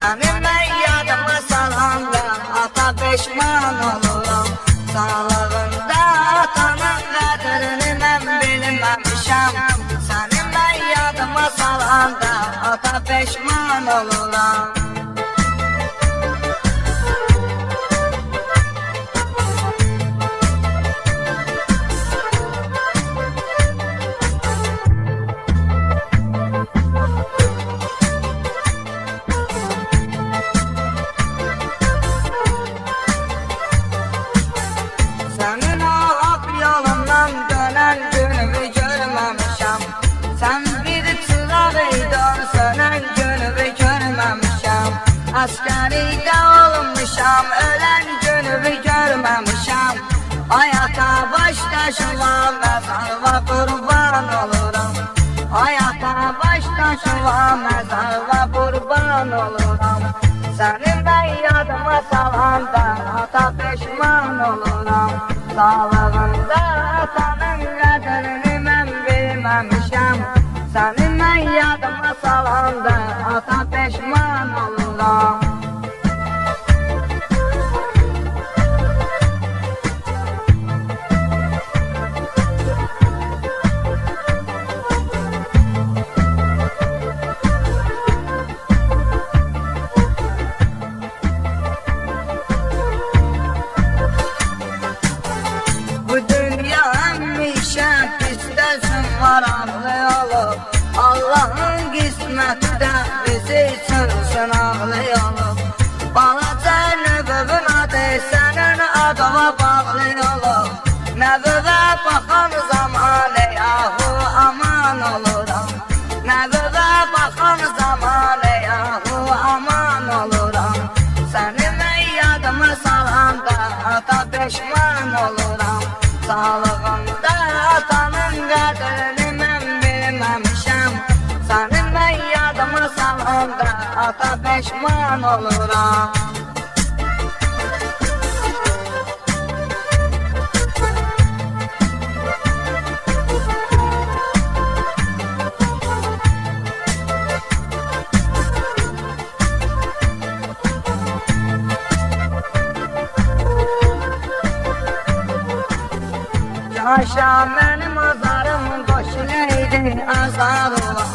Sənin mən yadıma salanda ata peşman oluram. Sağlığında atanın qədrini mən bilməmişəm. Sənin mən yadıma salanda ata peşman oluram. Sənin o hak yolundan dönən günümü görməmişəm. Sən bir çıraq idin, sönən günümü görməmişəm. Əskərlikdə olmuşam, ölən günümü görməmişəm. Ayata baş daşıma, məzarva qurban oluram. Ayata baş daşıma, məzarva qurban oluram. Sənin mən yadıma salanda ata peşman oluram. Sağlığında atanın qədrini mən bilməmişəm. Sənin mən yadıma salanda ata peşman oluram. Ağlayalım, Allah'ın qisməti də bizi üçün sınaqlayalım. Balaca növbün adı sənin adına bağlayalım. Növbə baxan zaman yahu aman oluram. Növbə baxan zaman yahu aman oluram. Səni mən yadıma salanda ata peşman oluram. Sağlığında atanın qədrini mən bilməmişəm. Sənin mən yadıma salanda ata peşman oluram. Yaşa mənim azarım qoşuleydi azarıma.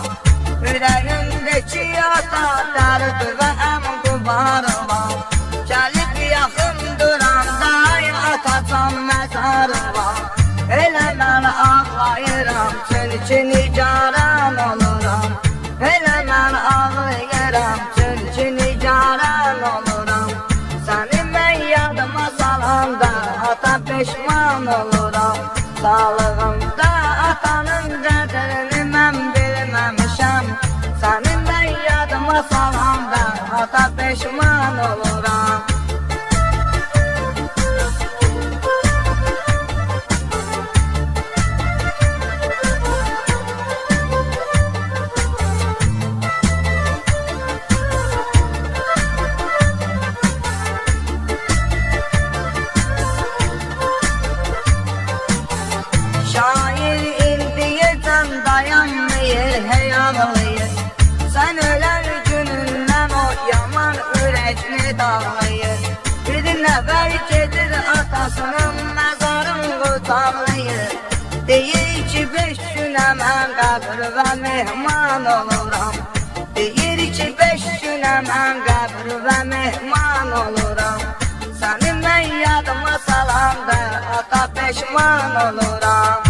Ürəyimdəki ata dərdi və əm qubarıma. Gəlib yaxın duranda atacan məzarıma. Elə mən ağlayıram çünki nigaran oluram. Elə mən ağlayıram çünki nigaran oluram. Səni mən yadıma salanda ata peşman oluram. Sağlığımda atanın qədrini mən bilməmişəm. Sənin mən yadıma salanda ata peşman oluram. Dayanmayır, sən ölər günündən o yaman ürəkni dağlayır. Bir nəfər gedir atasının məzarın qucaqlayır. Deyir ki 5 günə mən qəbr və mehman oluram. Deyir ki 5 günə mən qəbr və mehman oluram. Səni mən yadıma salanda ata peşman oluram.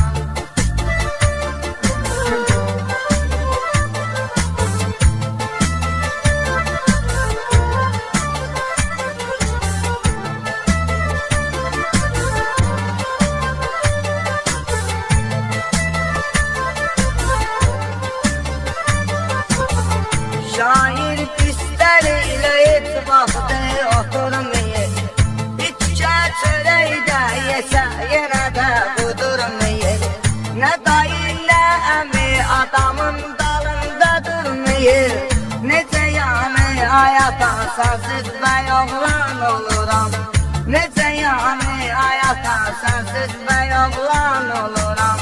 Şair pisləriyle et vaxtı oturmayır. İçə çörəkdə yesə yenə də qudurmayır. Nə dayı nə əmi adamın dalında durmayır. Necə yəni hayata sənsiz mən oğlan oluram. Necə yəni hayata sənsiz mən oğlan oluram.